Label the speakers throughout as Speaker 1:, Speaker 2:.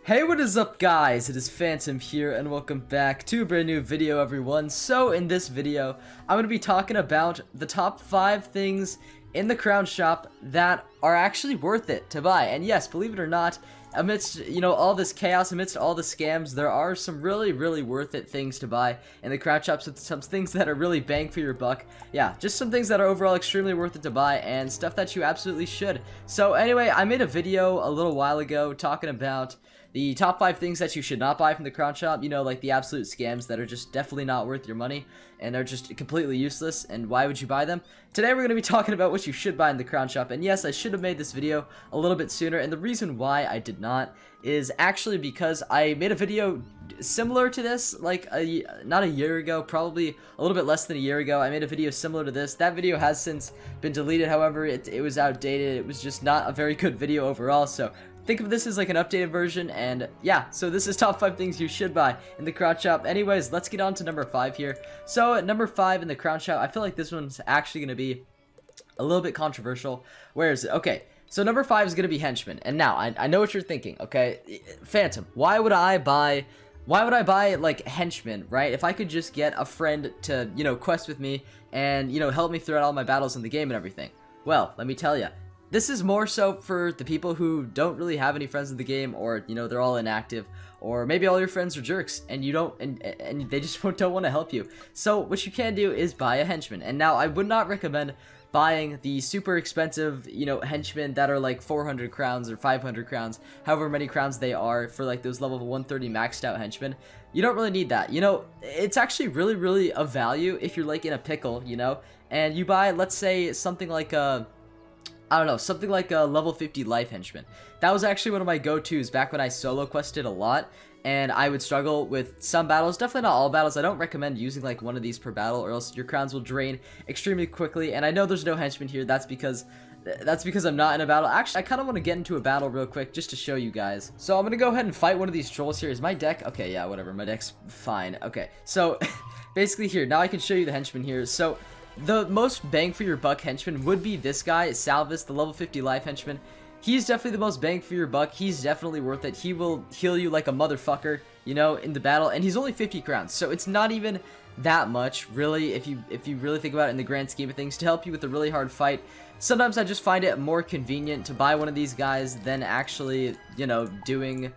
Speaker 1: Hey, what is up guys? It is Phantom here and welcome back to a brand new video everyone. So in this video, I'm going to be talking about the top 5 things in the crown shop that are actually worth it to buy. And yes, believe it or not, amidst, all this chaos, amidst all the scams, there are some really worth it things to buy in the crown shops with some things that are really bang for your buck. Yeah, just some things that are overall extremely worth it to buy and stuff that you absolutely should. So anyway, I made a video a little while ago talking about the top 5 things that you should not buy from the crown shop, like the absolute scams that are just definitely not worth your money and are just completely useless, and why would you buy them? Today we're going to be talking about what you should buy in the crown shop, and yes, I should have made this video a little bit sooner, and the reason why I did not is actually because I made a video similar to this, like, not a year ago, probably a little bit less than a year ago. I made a video similar to this. That video has since been deleted, however, it was outdated. It was just not a very good video overall, so think of this as like an updated version, and yeah, so this is top 5 things you should buy in the crown shop. Anyways, let's get on to number 5 here. So at number 5 in the crown shop, I feel like this one's actually going to be a little bit controversial. Where is it? Okay, so number 5 is going to be Henchmen. And now, I know what you're thinking, okay? Phantom, why would I buy like Henchmen, right? If I could just get a friend to, quest with me and, help me throughout all my battles in the game and everything. Well, let me tell you. This is more so for the people who don't really have any friends in the game, or they're all inactive, or maybe all your friends are jerks and you don't and they just don't want to help you. So what you can do is buy a henchman. And now I would not recommend buying the super expensive, henchmen that are like 400 crowns or 500 crowns, however many crowns they are for like those level 130 maxed out henchmen. You don't really need that. It's actually really of value if you're like in a pickle, and you buy, let's say, something like a something like a level 50 life henchman. That was actually one of my go-tos back when I solo quested a lot, and I would struggle with some battles, definitely not all battles. I don't recommend using like one of these per battle, or else your crowns will drain extremely quickly. And I know there's no henchman here, that's because I'm not in a battle. Actually, I kind of want to get into a battle real quick just to show you guys. So I'm going to go ahead and fight one of these trolls here. Is my deck? Okay, yeah, whatever. My deck's fine. Okay, so basically here, now I can show you the henchman here. So the most bang for your buck henchman would be this guy, Salvis, the level 50 life henchman. He's definitely the most bang for your buck. He's definitely worth it. He will heal you like a motherfucker, in the battle, and he's only 50 crowns, so it's not even that much, really, if you really think about it in the grand scheme of things, to help you with a really hard fight. Sometimes I just find it more convenient to buy one of these guys than actually, redoing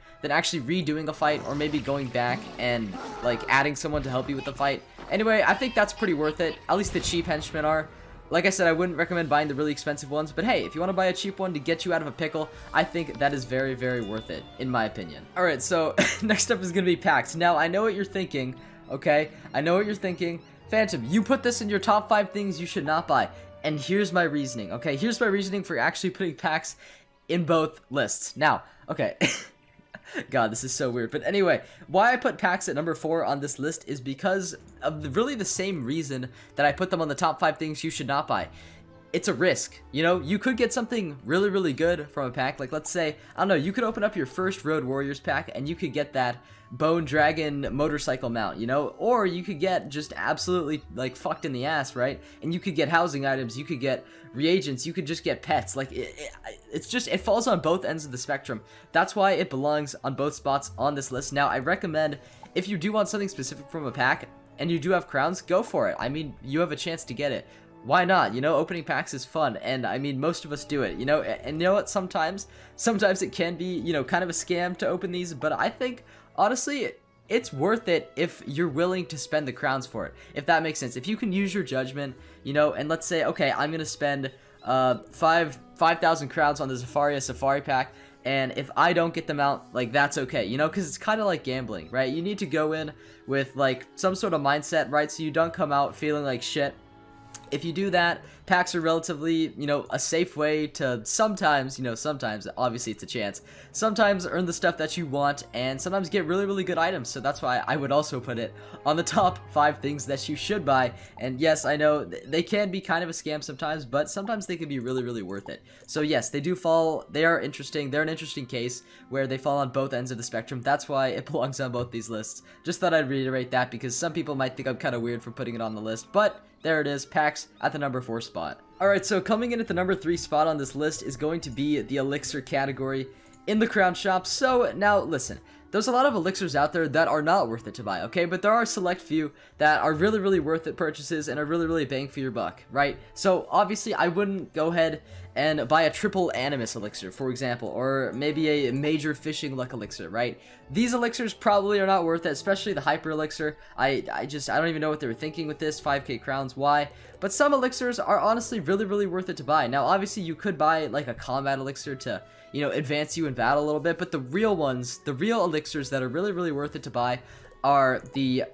Speaker 1: a fight, or maybe going back and like adding someone to help you with the fight. Anyway, I think that's pretty worth it. At least the cheap henchmen are. Like I said, I wouldn't recommend buying the really expensive ones, but hey, if you want to buy a cheap one to get you out of a pickle, I think that is very worth it, in my opinion. Alright, so next up is going to be packs. Now, I know what you're thinking, okay? I know what you're thinking. Phantom, you put this in your top 5 things you should not buy. And here's my reasoning, okay? Here's my reasoning for actually putting packs in both lists. Now, okay. God, this is so weird. But anyway, why I put packs at number 4 on this list is because of really the same reason that I put them on the top 5 things you should not buy. It's a risk, you could get something really good from a pack. Like, let's say, I don't know, you could open up your first Road Warriors pack and you could get that Bone Dragon motorcycle mount, or you could get just absolutely like fucked in the ass, right? And you could get housing items, you could get reagents, you could just get pets. Like, it falls on both ends of the spectrum. That's why it belongs on both spots on this list. Now, I recommend, if you do want something specific from a pack and you do have crowns, go for it. I mean, you have a chance to get it. Why not? Opening packs is fun, and I mean, most of us do it, and you know what, sometimes it can be, kind of a scam to open these, but I think, honestly, it's worth it if you're willing to spend the crowns for it, if that makes sense. If you can use your judgment, and let's say, okay, I'm gonna spend 5,000 crowns on the Safari pack, and if I don't get them out, like, that's okay, because it's kind of like gambling, right? You need to go in with, like, some sort of mindset, right, so you don't come out feeling like shit. If you do that, packs are relatively, a safe way to sometimes, obviously it's a chance, sometimes earn the stuff that you want, and sometimes get really good items. So that's why I would also put it on the top 5 things that you should buy. And yes, I know they can be kind of a scam sometimes, but sometimes they can be really worth it. So yes, they are interesting. They're an interesting case where they fall on both ends of the spectrum. That's why it belongs on both these lists. Just thought I'd reiterate that because some people might think I'm kind of weird for putting it on the list, but there it is, packs at the number 4 spot. Alright, so coming in at the number 3 spot on this list is going to be the Elixir category. in the crown shop. So now listen, there's a lot of elixirs out there that are not worth it to buy, okay? But there are a select few that are really, really worth it purchases and are really, really bang for your buck, right? So obviously I wouldn't go ahead and buy a triple animus elixir, for example, or maybe a major fishing luck elixir, right? These elixirs probably are not worth it, especially the hyper elixir. I don't even know what they were thinking with this, 5k crowns, why? But some elixirs are honestly really, really worth it to buy. Now obviously you could buy like a combat elixir to, you know, advance you in battle a little bit, but the real ones, the real elixirs that are really, really worth it to buy are the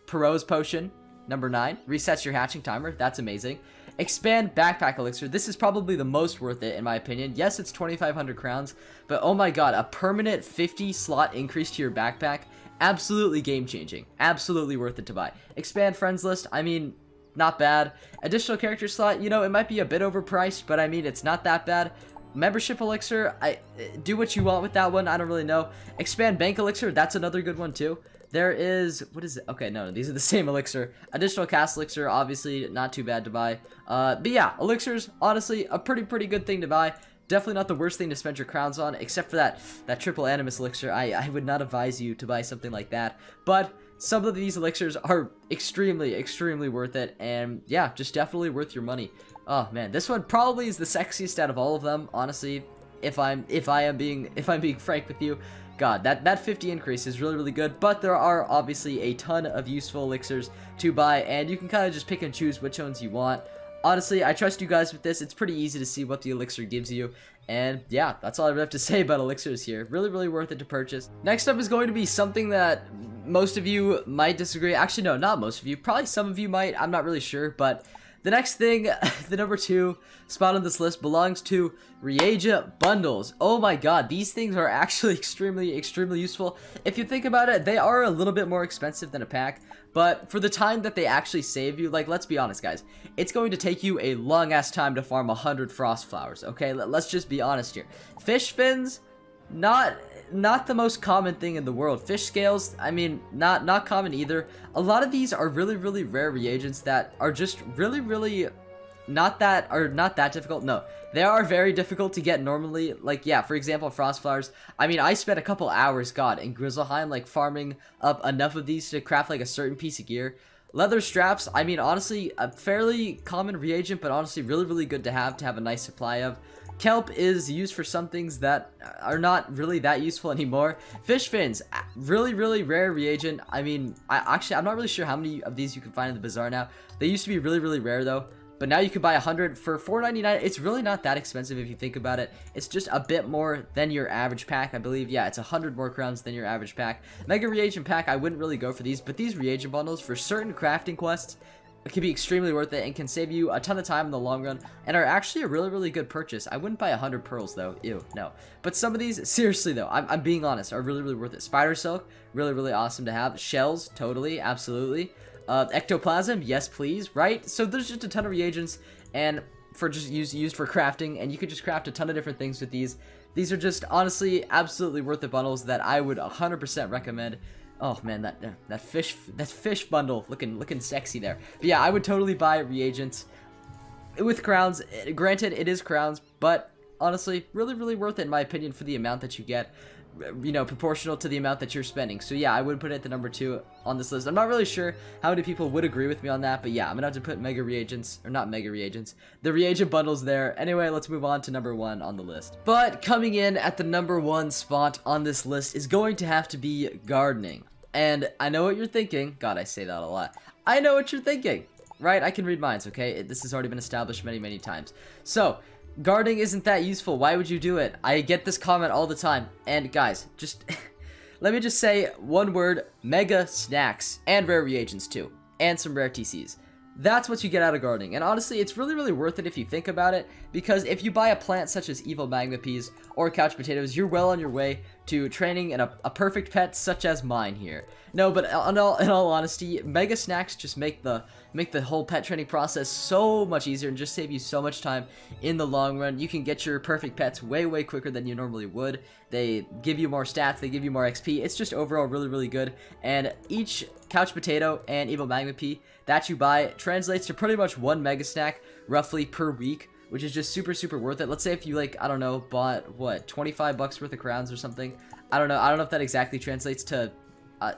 Speaker 1: Perot's Potion, number 9, resets your hatching timer, that's amazing. Expand Backpack Elixir, this is probably the most worth it in my opinion. Yes, it's 2,500 crowns, but oh my god, a permanent 50 slot increase to your backpack, absolutely game changing, absolutely worth it to buy. Expand Friends List, I mean, not bad. Additional character slot, you know, it might be a bit overpriced, but I mean, it's not that bad. Membership elixir, I do what you want with that one, I don't really know. Expand bank elixir, that's another good one too. There is, what is it? Okay, no, these are the same elixir. Additional cast elixir, obviously not too bad to buy. But yeah, elixirs, honestly, a pretty good thing to buy. Definitely not the worst thing to spend your crowns on, except for that triple animus elixir. I would not advise you to buy something like that. But some of these elixirs are extremely worth it, and yeah, just definitely worth your money. Oh man, this one probably is the sexiest out of all of them, honestly. If I'm being frank with you, God, that 50 increase is really good. But there are obviously a ton of useful elixirs to buy, and you can kind of just pick and choose which ones you want. Honestly, I trust you guys with this. It's pretty easy to see what the elixir gives you. And yeah, that's all I really have to say about elixirs here. Really worth it to purchase. Next up is going to be something that most of you might disagree. Actually, no, not most of you. Probably some of you might. I'm not really sure, but the next thing, the number 2 spot on this list belongs to reagent bundles. Oh my god, these things are actually extremely useful. If you think about it, they are a little bit more expensive than a pack, but for the time that they actually save you, like, let's be honest guys, it's going to take you a long ass time to farm 100 frost flowers, okay? Let's just be honest here. Fish fins, not the most common thing in the world. Fish scales, I mean, not common either. A lot of these are really rare reagents that are just really not that difficult. No, they are very difficult to get normally. Like, yeah, for example, frost flowers. I mean, I spent a couple hours, god, in Grizzleheim, like, farming up enough of these to craft, like, a certain piece of gear. Leather straps, I mean, honestly, a fairly common reagent, but honestly really good to have a nice supply of. Kelp is used for some things that are not really that useful anymore. Fish fins, really rare reagent. I mean, I'm not really sure how many of these you can find in the bazaar now. They used to be really rare though, but now you can buy 100 for $4.99. It's really not that expensive if you think about it. It's just a bit more than your average pack, I believe. Yeah, it's 100 more crowns than your average pack. Mega reagent pack, I wouldn't really go for these, but these reagent bundles for certain crafting quests, it can be extremely worth it and can save you a ton of time in the long run and are actually a really good purchase. I wouldn't buy 100 pearls though. Ew, no. But some of these, seriously though, I'm being honest, are really worth it. Spider silk, really awesome to have. Shells, totally, absolutely. Ectoplasm, yes please, right? So there's just a ton of reagents and for just used for crafting, and you could just craft a ton of different things with these. These are just honestly absolutely worth it bundles that I would 100% recommend. Oh man, that fish bundle looking sexy there. But yeah, I would totally buy reagents with crowns. Granted, it is crowns, but honestly, really worth it in my opinion for the amount that you get. You know, proportional to the amount that you're spending. So yeah, I would put it at the number 2 on this list. I'm not really sure how many people would agree with me on that, but yeah, I'm gonna have to put mega reagents, or not mega reagents, the reagent bundles there. Anyway, let's move on to number 1 on the list. But coming in at the number 1 spot on this list is going to have to be gardening. And I know what you're thinking. God, I say that a lot. I know what you're thinking, right? I can read minds, okay? This has already been established many times. So, gardening isn't that useful. Why would you do it? I get this comment all the time. And guys, just let me just say one word: mega snacks and rare reagents too, and some rare TCs. That's what you get out of gardening, and honestly, it's really worth it if you think about it, because if you buy a plant such as evil magma peas or couch potatoes, you're well on your way to training in a perfect pet such as mine here. No, but in all honesty, mega snacks just make the whole pet training process so much easier and just save you so much time in the long run. You can get your perfect pets way quicker than you normally would. They give you more stats, they give you more XP. It's just overall really good, and each couch potato and evil magma pea that you buy translates to pretty much 1 mega snack roughly per week. which is just super worth it. Let's say if you like, I don't know, bought what, 25 bucks worth of crowns or something. I don't know if that exactly translates to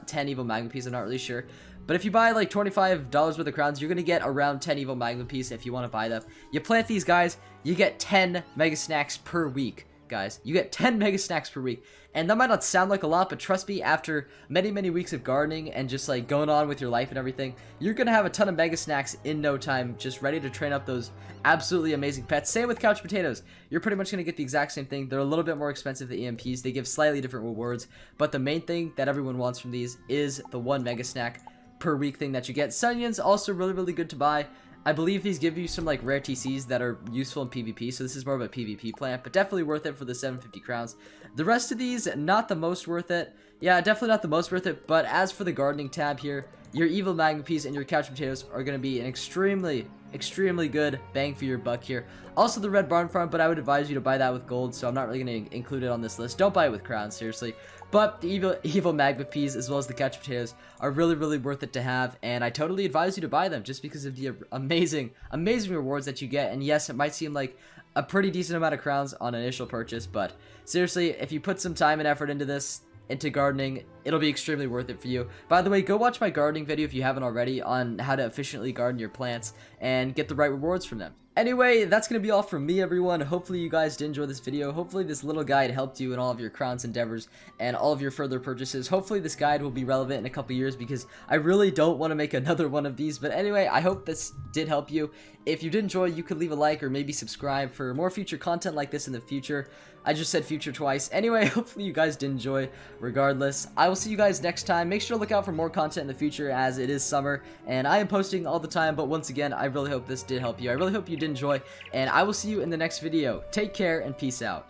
Speaker 1: 10 evil magma piece. I'm not really sure. But if you buy like $25 worth of crowns, you're gonna get around 10 evil magma piece if you want to buy them. You plant these guys, you get 10 mega snacks per week, guys. You get 10 mega snacks per week. And that might not sound like a lot, but trust me, after many weeks of gardening and just like going on with your life and everything, you're gonna have a ton of mega snacks in no time, just ready to train up those absolutely amazing pets. Same with couch potatoes. You're pretty much gonna get the exact same thing. They're a little bit more expensive than EMPs. They give slightly different rewards, but the main thing that everyone wants from these is the 1 mega snack per week thing that you get. Sunyans also really good to buy. I believe these give you some like rare TCs that are useful in PvP, so this is more of a PvP plant, but definitely worth it for the 750 crowns. The rest of these, not the most worth it. Yeah, definitely not the most worth it, but as for the gardening tab here, your evil magma piece and your couch potatoes are going to be an extremely good bang for your buck here. Also the red barn farm, but I would advise you to buy that with gold, so I'm not really going to include it on this list. Don't buy it with crowns, seriously. But the evil magma peas as well as the couch potatoes are really worth it to have, and I totally advise you to buy them just because of the amazing rewards that you get. And yes, it might seem like a pretty decent amount of crowns on initial purchase, but seriously, if you put some time and effort into this, into gardening, it'll be extremely worth it for you. By the way, go watch my gardening video if you haven't already on how to efficiently garden your plants and get the right rewards from them. Anyway, that's going to be all from me, everyone. Hopefully you guys did enjoy this video. Hopefully this little guide helped you in all of your crowns endeavors and all of your further purchases. Hopefully this guide will be relevant in a couple years because I really don't want to make another one of these. But anyway, I hope this did help you. If you did enjoy, you could leave a like or maybe subscribe for more future content like this in the future. I just said future twice. Anyway, hopefully you guys did enjoy. Regardless, I will see you guys next time. Make sure to look out for more content in the future as it is summer and I am posting all the time. But once again, I really hope this did help you. I really hope you did enjoy, and I will see you in the next video. Take care and peace out.